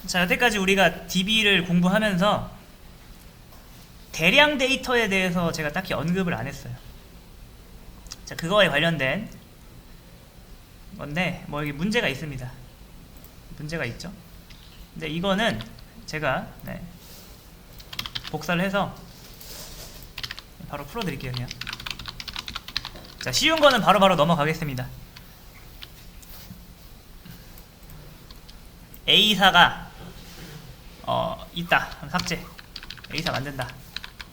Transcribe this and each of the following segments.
자, 여태까지 우리가 DB를 공부하면서 대량 데이터에 대해서 제가 딱히 언급을 안 했어요. 자, 그거에 관련된 건데 뭐 여기 문제가 있습니다. 문제가 있죠. 근데 이거는 제가 복사를 해서 바로 풀어드릴게요. 그냥. 자, 쉬운 거는 바로바로 넘어가겠습니다. A사가 있다. 그럼 삭제. A사 만든다.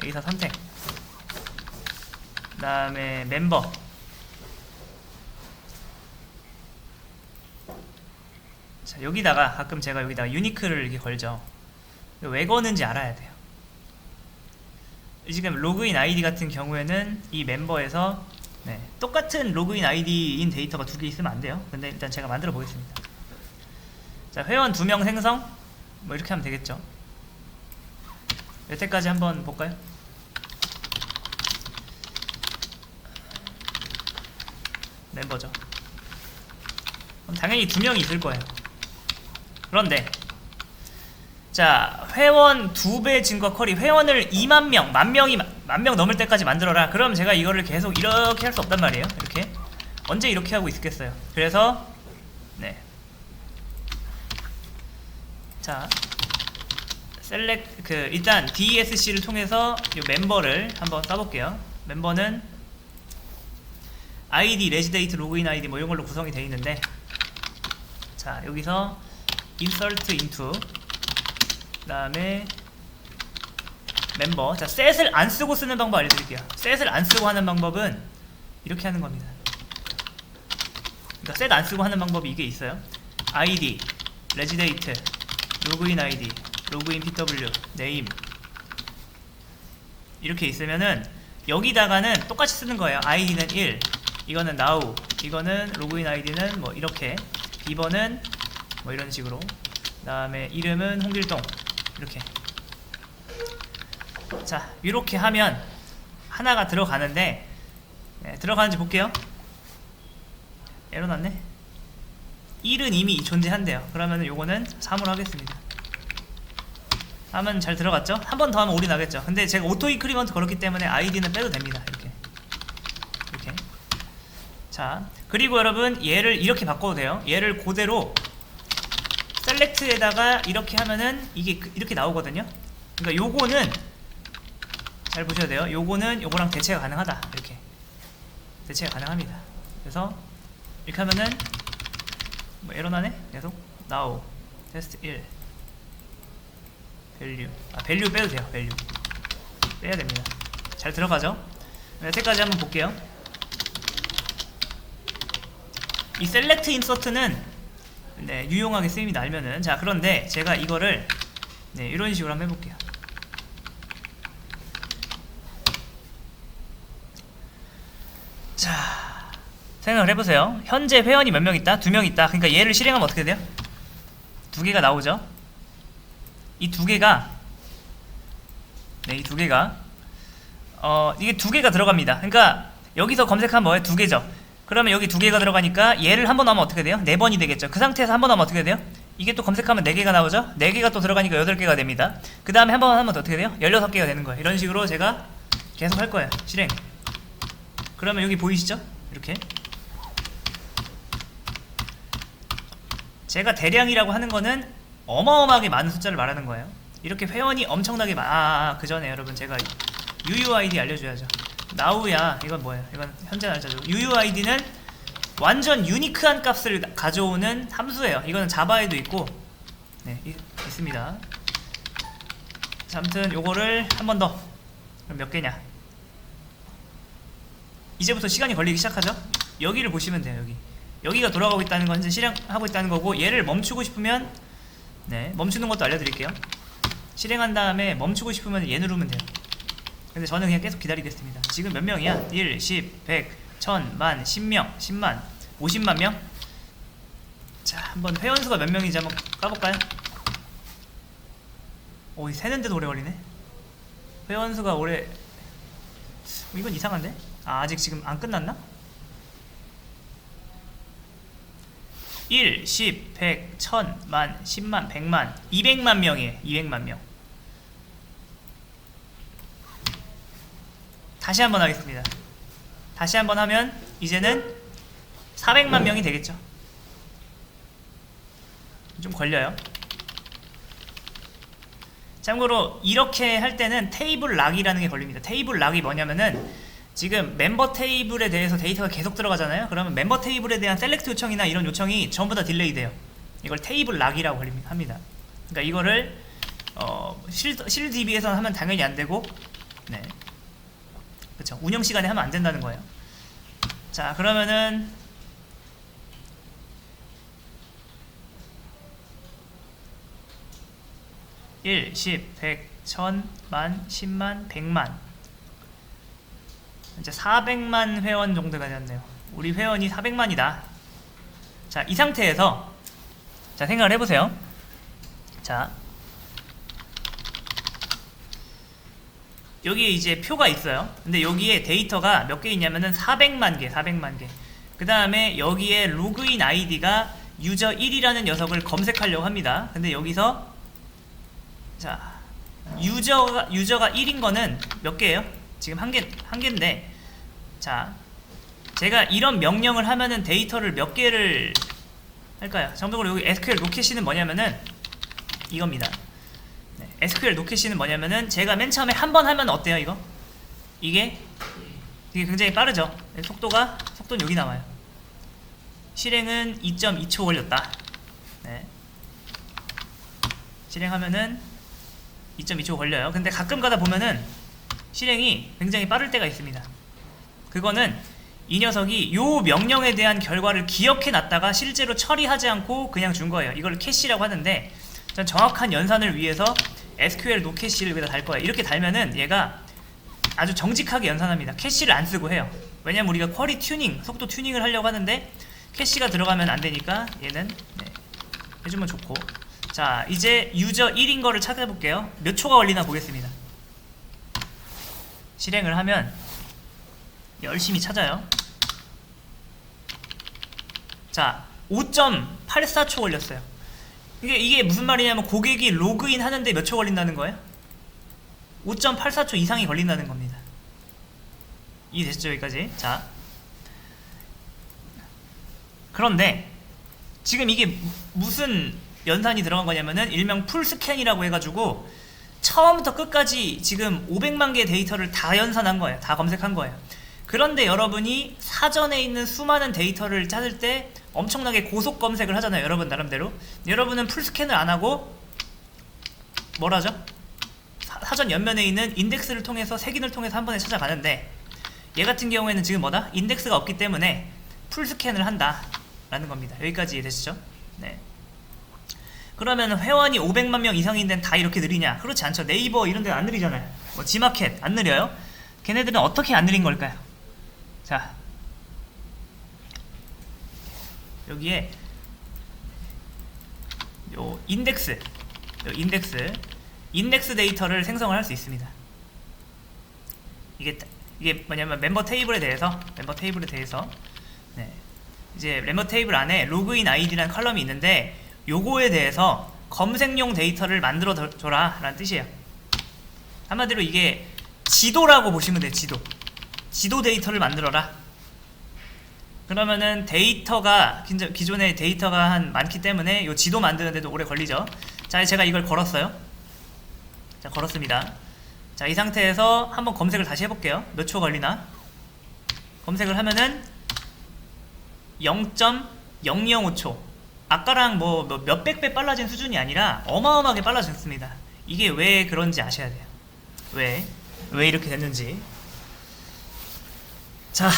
A사 선택. 그 다음에 멤버. 자, 여기다가 가끔 제가 여기다가 유니크를 이렇게 걸죠. 왜 거는지 알아야 돼요. 지금 로그인 아이디 같은 경우에는 이 멤버에서 똑같은 로그인 아이디인 데이터가 두 개 있으면 안 돼요. 근데 일단 제가 만들어 보겠습니다. 자, 회원 2명 생성 뭐 이렇게 하면 되겠죠. 여태까지 한번 볼까요? 멤버죠. 그럼 당연히 2명이 있을 거예요. 그런데 자, 회원 2배 증가 쿼리, 회원을 2만 명, 만 명 넘을 때까지 만들어라. 그럼 제가 이거를 계속 이렇게 할 수 없단 말이에요. 이렇게 언제 이렇게 하고 있겠어요. 그래서 자, 셀렉트 일단 DSC를 통해서 이 멤버를 한번 써볼게요. 멤버는 ID, 레지데이트, 로그인 아이디 뭐 이런 걸로 구성이 되어 있는데, 자, 여기서 insert into 그 다음에 멤버. 자, set을 안 쓰고 쓰는 방법 알려드릴게요. set을 안 쓰고 하는 방법은 이렇게 하는 겁니다. 그러니까 set 안 쓰고 하는 방법이 이게 있어요. ID, 레지데이트, 로그인 아이디, 로그인 PW, 네임 이렇게 있으면은 여기다가는 똑같이 쓰는 거예요. ID는 1, 이거는 now, 이거는 로그인 아이디는 뭐 이렇게, 비번은 뭐 이런 식으로, 그 다음에 이름은 홍길동 이렇게. 자, 이렇게 하면 하나가 들어가는데 들어가는지 볼게요. 에러 났네. 1은 이미 존재한대요. 그러면 요거는 3으로 하겠습니다. 3은 잘 들어갔죠? 한 번 더 하면 올이 나겠죠. 근데 제가 오토 인크리먼트 걸었기 때문에 아이디는 빼도 됩니다. 이렇게. 자, 그리고 여러분 얘를 이렇게 바꿔도 돼요. 얘를 그대로 셀렉트에다가 이렇게 하면은 이게 이렇게 나오거든요. 그러니까 요거는 잘 보셔야 돼요. 요거는 요거랑 대체가 가능하다. 이렇게 대체가 가능합니다. 그래서 이렇게 하면은 뭐 에러 나네? 계속 now 테스트 1 밸류, 밸류 빼도 돼요. 밸류 빼야 됩니다. 잘 들어가죠? 여태까지 한번 볼게요. 이 셀렉트 인서트는 유용하게 쓰임이 알면은. 자, 그런데 제가 이거를 이런 식으로 한번 해볼게요. 자, 생각을 해보세요. 현재 회원이 몇 명 있다? 2명 있다. 그러니까 얘를 실행하면 어떻게 돼요? 2개가 나오죠. 이 2개가 이 2개가 이게 2개가 들어갑니다. 그러니까 여기서 검색하면 뭐예요? 2개죠. 그러면 여기 2개가 들어가니까 얘를 한 번 하면 어떻게 돼요? 4번이 되겠죠. 그 상태에서 한 번 하면 어떻게 돼요? 이게 또 검색하면 4개가 나오죠. 4개가 또 들어가니까 8개가 됩니다. 그 다음에 한 번 하면 어떻게 돼요? 16개가 되는 거예요. 이런 식으로 제가 계속 할 거예요. 실행. 그러면 여기 보이시죠? 이렇게 제가 대량이라고 하는 거는 어마어마하게 많은 숫자를 말하는 거예요. 이렇게 회원이 엄청나게 그 전에 여러분 제가 UUID 알려줘야죠. now야, 이건 뭐예요? 이건 현재 날짜죠. UUID는 완전 유니크한 값을 가져오는 함수예요. 이거는 자바에도 있고 있습니다. 자, 아무튼 요거를 한 번 더. 그럼 몇 개냐? 이제부터 시간이 걸리기 시작하죠? 여기를 보시면 돼요. 여기가 돌아가고 있다는 건 현재 실행하고 있다는 거고, 얘를 멈추고 싶으면 멈추는 것도 알려드릴게요. 실행한 다음에 멈추고 싶으면 얘 누르면 돼요. 근데 저는 그냥 계속 기다리겠습니다. 지금 몇 명이야? 1, 10, 100, 1000, 만, 10명, 10만, 50만 명? 자, 한번 회원수가 몇 명인지 한번 까볼까요? 오, 세는데도 오래 걸리네. 회원수가 오래... 이건 이상한데? 아직 지금 안 끝났나? 1, 10, 100, 1000, 만, 10만, 100만, 200만 명이에요. 200만 명. 다시 한번 하겠습니다. 다시 한번 하면 이제는 400만 명이 되겠죠. 좀 걸려요. 참고로 이렇게 할 때는 테이블 락이라는 게 걸립니다. 테이블 락이 뭐냐면은 지금 멤버 테이블에 대해서 데이터가 계속 들어가잖아요. 그러면 멤버 테이블에 대한 셀렉트 요청이나 이런 요청이 전부 다 딜레이 돼요. 이걸 테이블 락이라고 합니다. 그러니까 이거를 실DB에서는 하면 당연히 안 되고, 네, 그렇죠. 운영 시간에 하면 안 된다는 거예요. 자, 그러면은 (1) 10, 100, 1000, 만, 10만, 100만 이제 400만 회원 정도가 되었네요. 우리 회원이 400만이다. 자, 이 상태에서 자, 생각을 해보세요. 자, 여기에 이제 표가 있어요. 근데 여기에 데이터가 몇 개 있냐면은 400만 개. 그 다음에 여기에 로그인 아이디가 유저 1이라는 녀석을 검색하려고 합니다. 근데 여기서 자, 유저가 1인 거는 몇 개예요? 지금 한 개인데, 자, 제가 이런 명령을 하면은 데이터를 몇 개를 할까요? 정적으로 여기 SQL 로켓시는 뭐냐면은 이겁니다. 네, SQL 로켓시는 뭐냐면은 제가 맨 처음에 한 번 하면 어때요, 이거? 이게 굉장히 빠르죠? 속도는 여기 나와요. 실행은 2.2초 걸렸다. 네. 실행하면은 2.2초 걸려요. 근데 가끔 가다 보면은 실행이 굉장히 빠를 때가 있습니다. 그거는 이 녀석이 요 명령에 대한 결과를 기억해 놨다가 실제로 처리하지 않고 그냥 준 거예요. 이걸 캐시라고 하는데, 전 정확한 연산을 위해서 SQL 노캐시를 여기다 달 거예요. 이렇게 달면은 얘가 아주 정직하게 연산합니다. 캐시를 안 쓰고 해요. 왜냐면 우리가 쿼리 튜닝, 속도 튜닝을 하려고 하는데 캐시가 들어가면 안 되니까 얘는 네, 해주면 좋고. 자, 이제 유저 1인 거를 찾아볼게요. 몇 초가 걸리나 보겠습니다. 실행을 하면 열심히 찾아요. 자, 5.84초 걸렸어요. 이게 무슨 말이냐면 고객이 로그인 하는데 몇 초 걸린다는 거예요? 5.84초 이상이 걸린다는 겁니다. 이해됐죠, 여기까지? 자, 그런데 지금 이게 무슨 연산이 들어간 거냐면은 일명 풀스캔이라고 해가지고 처음부터 끝까지 지금 500만 개의 데이터를 다 연산한 거예요. 다 검색한 거예요. 그런데 여러분이 사전에 있는 수많은 데이터를 찾을 때 엄청나게 고속 검색을 하잖아요. 여러분 나름대로. 여러분은 풀스캔을 안 하고 뭘 하죠? 사전 옆면에 있는 인덱스를 통해서 색인을 통해서 한 번에 찾아가는데, 얘 같은 경우에는 지금 뭐다? 인덱스가 없기 때문에 풀스캔을 한다 라는 겁니다. 여기까지 이해되시죠? 네. 그러면 회원이 500만 명 이상인 데는 다 이렇게 느리냐? 그렇지 않죠. 네이버 이런 데는 안 느리잖아요. 뭐 지마켓 안 느려요? 걔네들은 어떻게 안 느린 걸까요? 자, 여기에 요 인덱스 데이터를 생성을 할 수 있습니다. 이게 뭐냐면 멤버 테이블에 대해서 네, 이제 멤버 테이블 안에 로그인 아이디라는 컬럼이 있는데, 요거에 대해서 검색용 데이터를 만들어 줘라 라는 뜻이에요. 한마디로 이게 지도라고 보시면 돼요. 지도 데이터를 만들어라. 그러면은 데이터가 기존에 데이터가 많기 때문에 요 지도 만드는데도 오래 걸리죠. 자, 제가 이걸 걸었어요. 자, 걸었습니다. 자, 이 상태에서 한번 검색을 다시 해볼게요. 몇 초 걸리나? 검색을 하면은 0.005초. 아까랑 뭐 몇백 배 빨라진 수준이 아니라 어마어마하게 빨라졌습니다. 이게 왜 그런지 아셔야 돼요. 왜 이렇게 됐는지. 자,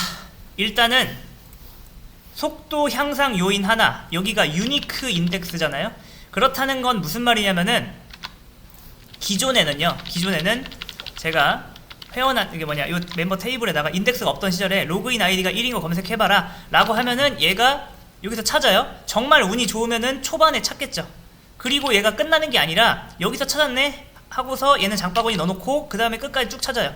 일단은 속도 향상 요인 하나, 여기가 유니크 인덱스잖아요. 그렇다는 건 무슨 말이냐면은 기존에는 제가 이게 뭐냐, 요 멤버 테이블에다가 인덱스가 없던 시절에 로그인 아이디가 1인 거 검색해봐라 라고 하면은 얘가 여기서 찾아요. 정말 운이 좋으면은 초반에 찾겠죠. 그리고 얘가 끝나는 게 아니라 여기서 찾았네 하고서 얘는 장바구니 넣어놓고 그 다음에 끝까지 쭉 찾아요.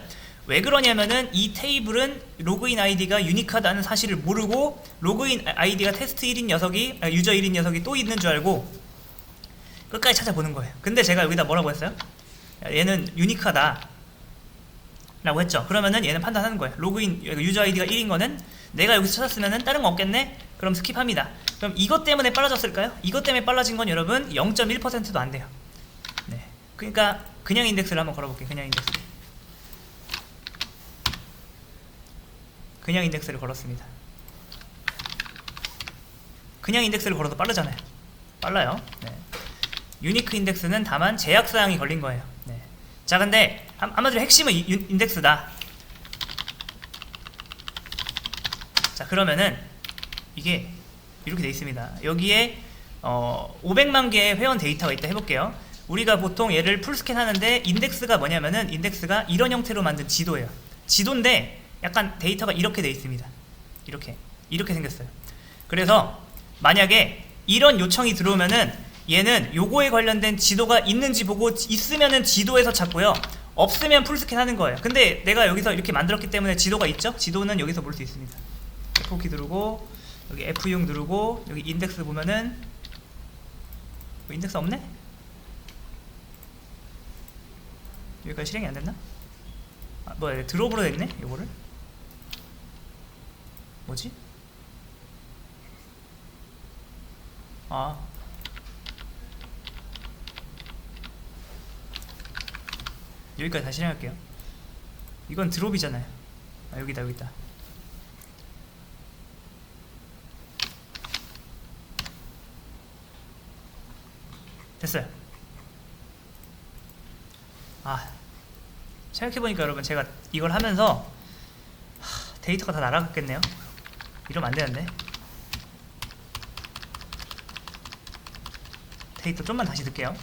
왜 그러냐면은 이 테이블은 로그인 아이디가 유니크하다는 사실을 모르고 로그인 아이디가 테스트 1인 녀석이 유저 1인 녀석이 또 있는 줄 알고 끝까지 찾아보는 거예요. 근데 제가 여기다 뭐라고 했어요? 얘는 유니크하다 라고 했죠. 그러면은 얘는 판단하는 거예요. 로그인 유저 아이디가 1인 거는 내가 여기서 찾았으면은 다른 거 없겠네? 그럼 스킵합니다. 그럼 이것 때문에 빨라졌을까요? 이것 때문에 빨라진 건 여러분 0.1%도 안 돼요. 네. 그러니까 그냥 인덱스를 한번 걸어볼게요. 그냥 인덱스. 그냥 인덱스를 걸었습니다. 그냥 인덱스를 걸어도 빠르잖아요. 빨라요. 네. 유니크 인덱스는 다만 제약사항이 걸린 거예요. 네. 자, 근데 한마디로 핵심은 인덱스다. 자, 그러면은 이게 이렇게 돼 있습니다. 여기에 500만 개의 회원 데이터가 있다 해볼게요. 우리가 보통 얘를 풀스캔 하는데 인덱스가 뭐냐면은 인덱스가 이런 형태로 만든 지도예요. 지도인데 약간 데이터가 이렇게 돼 있습니다. 이렇게 생겼어요. 그래서 만약에 이런 요청이 들어오면은 얘는 요거에 관련된 지도가 있는지 보고 있으면은 지도에서 찾고요. 없으면 풀스캔 하는 거예요. 근데 내가 여기서 이렇게 만들었기 때문에 지도가 있죠? 지도는 여기서 볼 수 있습니다. F4키 누르고 여기 F6 누르고 여기 인덱스 보면은 인덱스 없네? 여기까지 실행이 안 됐나? 아, 뭐야, 드롭으로 됐네? 요거를? 뭐지? 아, 여기까지 다시 실행할게요. 이건 드롭이잖아요. 아, 여기다. 됐어요. 아, 생각해보니까 여러분 제가 이걸 하면서 데이터가 다 날아갔겠네요. 이러면 안 되는데. 데이터 좀만 다시 넣을게요.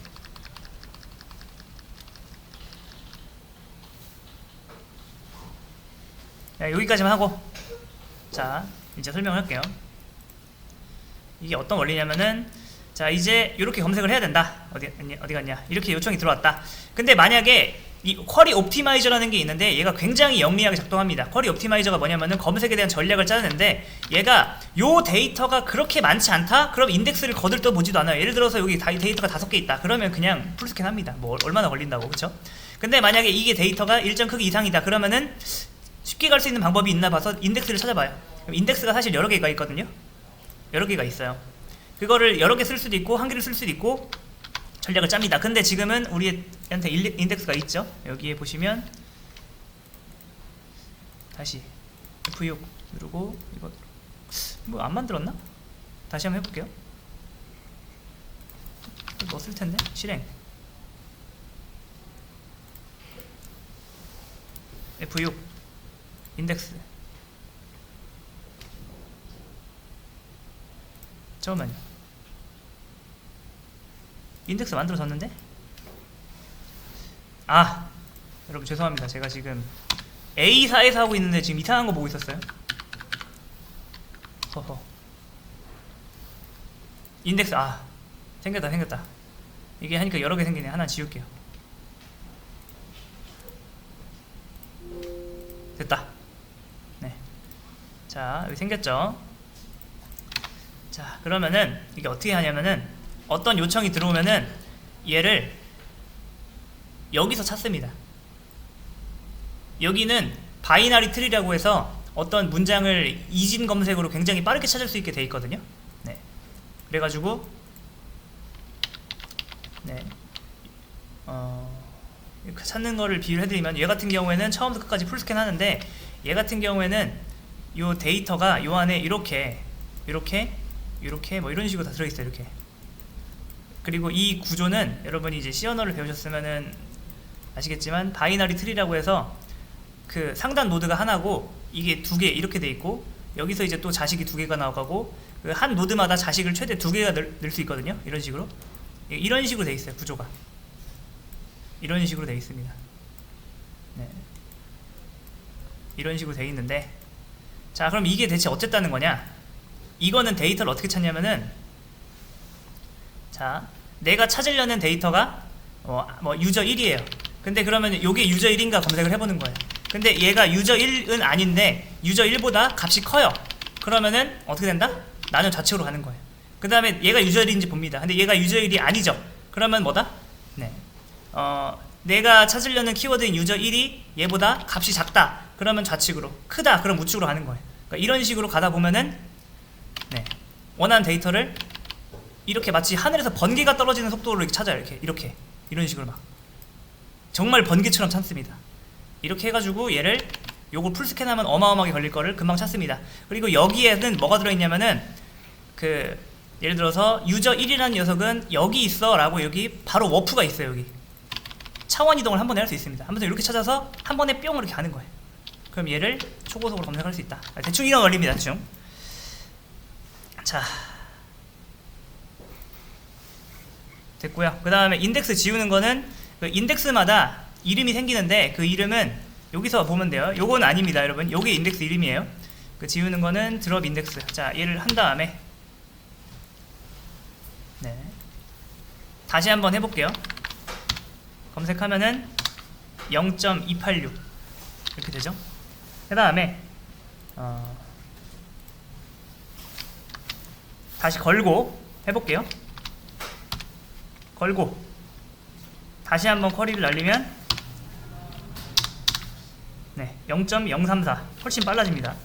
자, 여기까지만 하고, 자, 이제 설명할게요. 이게 어떤 원리냐면은, 자, 이제 이렇게 검색을 해야 된다. 어디 갔냐? 이렇게 요청이 들어왔다. 근데 만약에 이 쿼리 옵티마이저라는 게 있는데 얘가 굉장히 영리하게 작동합니다. 쿼리 옵티마이저가 뭐냐면은 검색에 대한 전략을 짜는데 얘가 요 데이터가 그렇게 많지 않다? 그럼 인덱스를 거들떠 보지도 않아요. 예를 들어서 여기 데이터가 5개 있다. 그러면 그냥 풀스캔 합니다. 뭐 얼마나 걸린다고, 그쵸? 근데 만약에 이게 데이터가 일정 크기 이상이다. 그러면은 쉽게 갈 수 있는 방법이 있나 봐서 인덱스를 찾아봐요. 그럼 인덱스가 사실 여러 개가 있거든요. 여러 개가 있어요. 그거를 여러 개 쓸 수도 있고 한 개를 쓸 수도 있고 전략을 짭니다. 근데 지금은 우리한테 인덱스가 있죠. 여기에 보시면 다시 F6 누르고 이거 뭐 안 만들었나? 다시 한번 해볼게요. 뭐 쓸텐데? 실행 F6 인덱스 잠깐만요. 인덱스 만들어졌는데? 아, 여러분 죄송합니다. 제가 지금 A사에서 하고 있는데 지금 이상한 거 보고 있었어요. 허허. 인덱스, 아, 생겼다. 이게 하니까 여러 개 생기네. 하나 지울게요. 됐다. 네. 자, 여기 생겼죠? 자, 그러면은 이게 어떻게 하냐면은 어떤 요청이 들어오면은 얘를 여기서 찾습니다. 여기는 바이너리 트리라고 해서 어떤 문장을 이진 검색으로 굉장히 빠르게 찾을 수 있게 돼 있거든요. 네. 그래가지고 네. 찾는 거를 비유를 해드리면 얘 같은 경우에는 처음부터 끝까지 풀스캔 하는데 얘 같은 경우에는 요 데이터가 요 안에 이렇게 뭐 이런 식으로 다 들어있어요. 이렇게. 그리고 이 구조는 여러분이 이제 C 언어를 배우셨으면은 아시겠지만 바이너리 트리라고 해서 그 상단 노드가 하나고 이게 2개 이렇게 돼 있고 여기서 이제 또 자식이 2개가 나오고 그 한 노드마다 자식을 최대 2개가 넣을 수 있거든요. 이런 식으로 돼 있어요. 구조가 이런 식으로 돼 있습니다. 네. 이런 식으로 돼 있는데 자, 그럼 이게 대체 어쨌다는 거냐? 이거는 데이터를 어떻게 찾냐면은 자, 내가 찾으려는 데이터가 뭐 유저 1이에요. 근데 그러면 요게 유저 1인가 검색을 해보는 거예요. 근데 얘가 유저 1은 아닌데 유저 1보다 값이 커요. 그러면은 어떻게 된다? 나는 좌측으로 가는 거예요. 그 다음에 얘가 유저 1인지 봅니다. 근데 얘가 유저 1이 아니죠. 그러면 뭐다? 네. 내가 찾으려는 키워드인 유저 1이 얘보다 값이 작다. 그러면 좌측으로, 크다. 그럼 우측으로 가는 거예요. 그러니까 이런 식으로 가다 보면은 네. 원하는 데이터를 이렇게 마치 하늘에서 번개가 떨어지는 속도로 이렇게 찾아요. 이렇게 이런 식으로 막 정말 번개처럼 찾습니다. 이렇게 해가지고 얘를 요걸 풀스캔하면 어마어마하게 걸릴 거를 금방 찾습니다. 그리고 여기에는 뭐가 들어있냐면은 예를 들어서 유저 1이라는 녀석은 여기 있어 라고 여기 바로 워프가 있어요. 여기 차원 이동을 한 번에 할 수 있습니다. 아무튼 이렇게 찾아서 한 번에 뿅 이렇게 가는 거예요. 그럼 얘를 초고속으로 검색할 수 있다. 대충 이런 원리입니다. 대충. 자, 됐고요. 그 다음에 인덱스 지우는 거는 그 인덱스마다 이름이 생기는데 그 이름은 여기서 보면 돼요. 요건 아닙니다, 여러분. 요게 인덱스 이름이에요. 그 지우는 거는 드롭 인덱스. 자, 얘를 한 다음에 네. 다시 한번 해볼게요. 검색하면은 0.286 이렇게 되죠. 그 다음에 다시 걸고 해볼게요. 걸고 다시 한번 쿼리를 날리면 네, 0.034 훨씬 빨라집니다.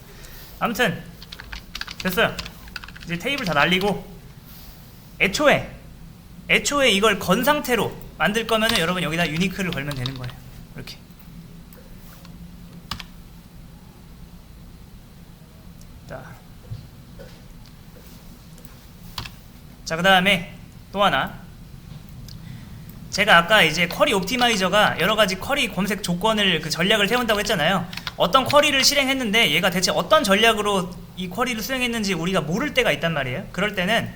아무튼 됐어요. 이제 테이블 다 날리고 애초에 이걸 건 상태로 만들 거면은 여러분 여기다 유니크를 걸면 되는 거예요. 이렇게. 자, 그 다음에 또 하나. 제가 아까 이제 쿼리 옵티마이저가 여러가지 쿼리 검색 조건을 그 전략을 세운다고 했잖아요. 어떤 쿼리를 실행했는데 얘가 대체 어떤 전략으로 이 쿼리를 수행했는지 우리가 모를 때가 있단 말이에요. 그럴 때는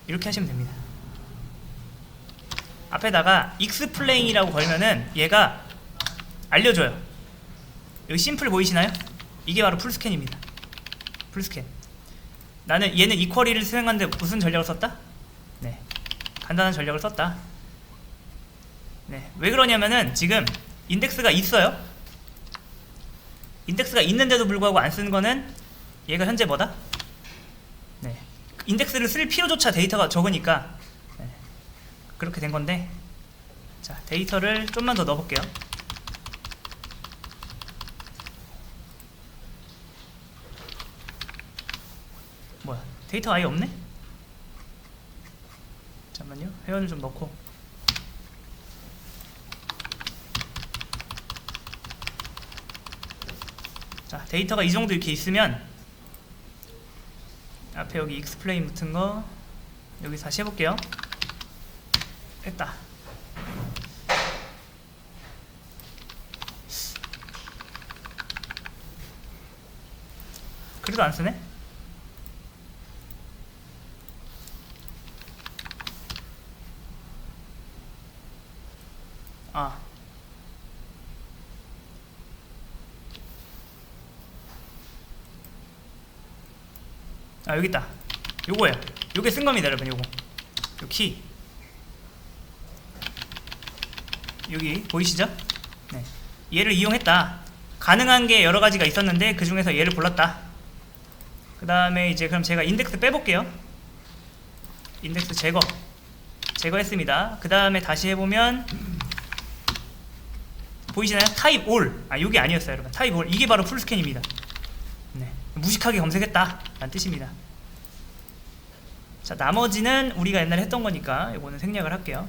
이렇게 하시면 됩니다. 앞에다가 explain이라고 걸면은 얘가 알려줘요. 여기 심플 보이시나요? 이게 바로 풀스캔입니다. 풀스캔. 나는 얘는 이 쿼리를 수행하는데 무슨 전략을 썼다? 네, 간단한 전략을 썼다. 네, 왜 그러냐면은 지금 인덱스가 있어요. 인덱스가 있는데도 불구하고 안 쓰는 거는 얘가 현재 뭐다? 네, 인덱스를 쓸 필요조차 데이터가 적으니까 네, 그렇게 된 건데. 자, 데이터를 좀만 더 넣어볼게요. 뭐야, 데이터 아예 없네? 잠깐만요, 회원을 좀 넣고. 자, 데이터가 이 정도 이렇게 있으면 앞에 여기 explain 붙은 거 여기 다시 해볼게요. 됐다. 그래도 안 쓰네? 아, 여기 있다. 요거예요. 요게 쓴 겁니다, 여러분. 요거 요 키 여기 보이시죠? 네, 얘를 이용했다. 가능한 게 여러 가지가 있었는데 그 중에서 얘를 골랐다. 그 다음에 이제 그럼 제가 인덱스 빼볼게요. 인덱스 제거했습니다. 그 다음에 다시 해보면 보이시나요? 타입 all. 요게 아니었어요, 여러분. 타입 all. 이게 바로 풀스캔입니다. 네, 무식하게 검색했다 라는 뜻입니다. 자, 나머지는 우리가 옛날에 했던 거니까 이거는 생략을 할게요.